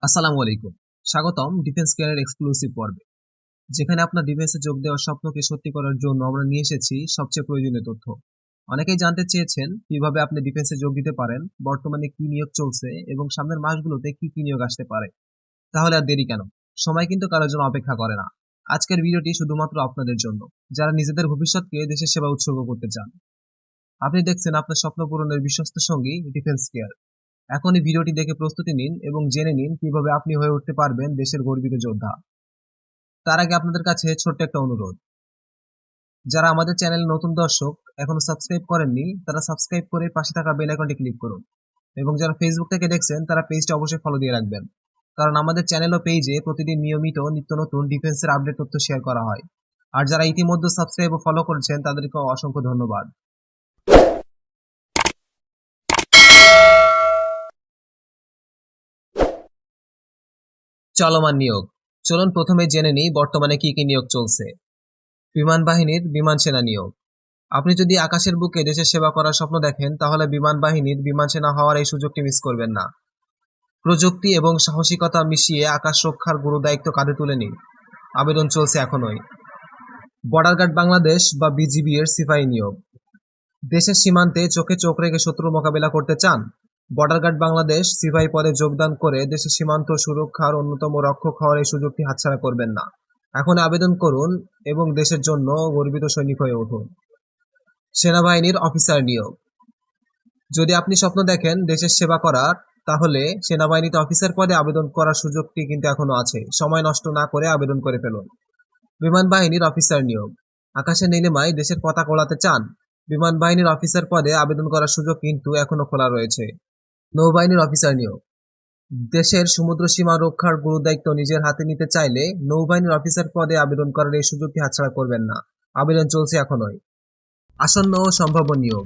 আসসালামু আলাইকুম। স্বাগতম ডিফেন্স কেয়ারের এক্সক্লুসিভ পর্বে, যেখানে আপনার ডিফেন্সে যোগ দেওয়ার স্বপ্নকে সত্যি করার জন্য আমরা নিয়ে এসেছি সবচেয়ে প্রয়োজনীয় তথ্য। অনেকেই জানতে চেয়েছেন কিভাবে আপনি ডিফেন্সে যোগ দিতে পারেন, বর্তমানে কি নিয়োগ চলছে এবং সামনের মাসগুলোতে কি কি নিয়োগ আসতে পারে। তাহলে আর দেরি কেন? সময় কিন্তু কারোর জন্য অপেক্ষা করে না। আজকের ভিডিওটি শুধুমাত্র আপনাদের জন্য, যারা নিজেদের ভবিষ্যৎকে দেশের সেবা উৎসর্গ করতে চান। আপনি দেখছেন আপনার স্বপ্ন পূরণের বিশ্বস্ত সঙ্গী ডিফেন্স কেয়ার। এখন এই ভিডিওটি দেখে প্রস্তুতি নিন এবং জেনে নিন কিভাবে আপনি হয়ে উঠতে পারবেন দেশের গর্বিত যোদ্ধা। তার আগে আপনাদের কাছে ছোট্ট একটা অনুরোধ, যারা আমাদের চ্যানেলে নতুন দর্শক এখনো সাবস্ক্রাইব করেননি তারা সাবস্ক্রাইব করে পাশে থাকা বেল আইকনটি ক্লিক করুন, এবং যারা ফেসবুক থেকে দেখছেন তারা পেজটা অবশ্যই ফলো দিয়ে রাখবেন, কারণ আমাদের চ্যানেল ও পেজে প্রতিদিন নিয়মিত নিত্য নতুন ডিফেন্সের আপডেট তথ্য শেয়ার করা হয়। আর যারা ইতিমধ্যে সাবস্ক্রাইব ও ফলো করেছেন তাদেরকে অসংখ্য ধন্যবাদ। চলমান নিয়োগ, চলুন প্রথমে জেনে নিই বর্তমানে কি কি নিয়োগ চলছে। বিমান বাহিনীর বিমান সেনা নিয়োগ। আপনি যদি আকাশের বুকে দেশের সেবা করার স্বপ্ন দেখেন তাহলে বিমান বাহিনীর বিমান সেনা হওয়ার এই সুযোগটি মিস করবেন না। প্রযুক্তি এবং সাহসিকতা মিশিয়ে আকাশ রক্ষার গুরু দায়িত্ব কাঁধে তুলে নিন। আবেদন চলছে এখনই। বর্ডার গার্ড বাংলাদেশ বা বিজিবি এর সিপাহী নিয়োগ। দেশের সীমান্তে চোখে চোখ রেখে শত্রুর মোকাবেলা করতে চান? বর্ডার গার্ড বাংলাদেশ সিপাহী পদে যোগদান করে দেশের সীমান্ত সুরক্ষার অন্যতম রক্ষক হওয়ার এই সুযোগটি হাতছাড়া করবেন না। এখন আবেদন করুন এবং দেশের জন্য গর্বিত সৈনিক হয়ে উঠুন। সেনাবাহিনীর অফিসার নিয়োগ। যদি আপনি স্বপ্ন দেখেন দেশের সেবা করার, তাহলে সেনাবাহিনীতে অফিসার পদে আবেদন করার সুযোগটি কিন্তু এখনো আছে। সময় নষ্ট না করে আবেদন করে ফেলুন। বিমান বাহিনীর অফিসার নিয়োগ। আকাশে নীলিমায় দেশের পতাকা ওড়াতে চান? বিমান বাহিনীর অফিসার পদে আবেদন করার সুযোগ কিন্তু এখনো খোলা রয়েছে। নৌবাহিনীর অফিসার নিয়োগ। দেশের সমুদ্র সীমা রক্ষার গুরুদায়িত্ব নিজের হাতে নিতে চাইলে নৌবাহিনীর অফিসার পদে আবেদন করার এই সুযোগটি হাতছাড়া করবেন না। আবেদন চলছে এখনই। আসন্ন ও সম্ভাব্য নিয়োগ।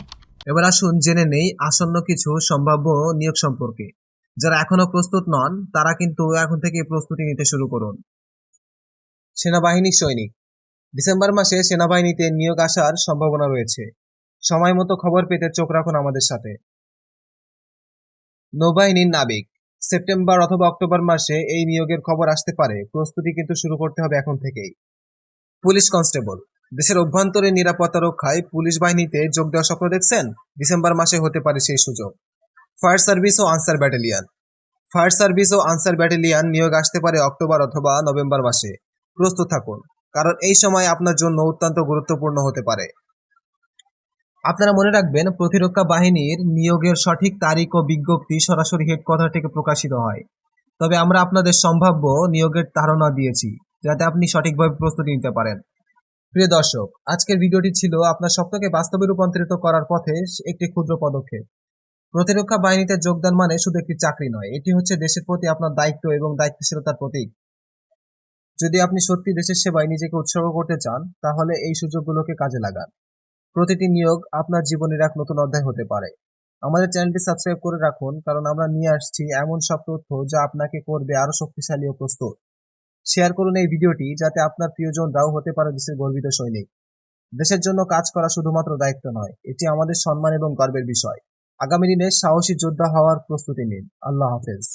এবার আসুন জেনে নেই আসন্ন কিছু সম্ভাব্য নিয়োগ সম্পর্কে। যারা এখনো প্রস্তুত নন তারা কিন্তু এখন থেকে প্রস্তুতি নিতে শুরু করুন। সেনাবাহিনী সৈনিক। ডিসেম্বর মাসে সেনাবাহিনীতে নিয়োগ আসার সম্ভাবনা রয়েছে। সময় মতো খবর পেতে চোখ রাখুন আমাদের সাথে। নৌবাহিনীর নাবিক। সেপ্টেম্বর অথবা অক্টোবর মাসে এই নিয়োগের খবর আসতে পারে। প্রস্তুতি কিন্তু শুরু করতে হবে এখন থেকেই। Police constable. দেশের অভ্যন্তরীণ নিরাপত্তা রক্ষায় পুলিশ বাহিনীতে যোগ দেওয়ার স্বপ্ন দেখছেন? ডিসেম্বর মাসে হতে পারে সেই সুযোগ। ফায়ার সার্ভিস ও আনসার ব্যাটালিয়ন। ফায়ার সার্ভিস ও আনসার ব্যাটালিয়ন নিয়োগ আসতে পারে অক্টোবর অথবা নভেম্বর মাসে। প্রস্তুত থাকুন, কারণ এই সময় আপনার জন্য অত্যন্ত গুরুত্বপূর্ণ হতে পারে। আপনারা মনে রাখবেন, প্রতিরক্ষা বাহিনীর নিয়োগের সঠিক তারিখ ও বিজ্ঞপ্তি সরাসরি হেডকোয়ার্টার থেকে প্রকাশিত হয়। তবে আমরা আপনাদের সম্ভাব্য নিয়োগের ধারণা দিয়েছি, যাতে আপনি সঠিকভাবে প্রস্তুতি নিতে পারেন। প্রিয় দর্শক, আজকের ভিডিওটি ছিল আপনার স্বপ্নকে বাস্তবে রূপান্তরিত করার পথে একটি ক্ষুদ্র পদক্ষেপ। প্রতিরক্ষা বাহিনীতে যোগদান মানে শুধু একটি চাকরি নয়, এটি হচ্ছে দেশের প্রতি আপনার দায়িত্ব এবং দায়িত্বশীলতার প্রতীক। যদি আপনি সত্যি দেশের সেবায় নিজেকে উৎসর্গ করতে চান, তাহলে এই সুযোগগুলোকে কাজে লাগান। প্রতিটি নিয়োগ আপনার জীবনের এক নতুন অধ্যায় হতে পারে। আমাদের চ্যানেলটি সাবস্ক্রাইব করে রাখুন, কারণ আমরা নিয়ে আসছি এমন সব তথ্য যা আপনাকে করবে আরো শক্তিশালী ও প্রস্তুত। শেয়ার করুন এই ভিডিওটি, যাতে আপনার প্রিয়জনরাও হতে পারে দেশের গর্বিত সৈনিক। দেশের জন্য কাজ করা শুধুমাত্র দায়িত্ব নয়, এটি আমাদের সম্মান এবং গর্বের বিষয়। আগামী দিনে সাহসী যোদ্ধা হওয়ার প্রস্তুতি নিন। আল্লাহ হাফেজ।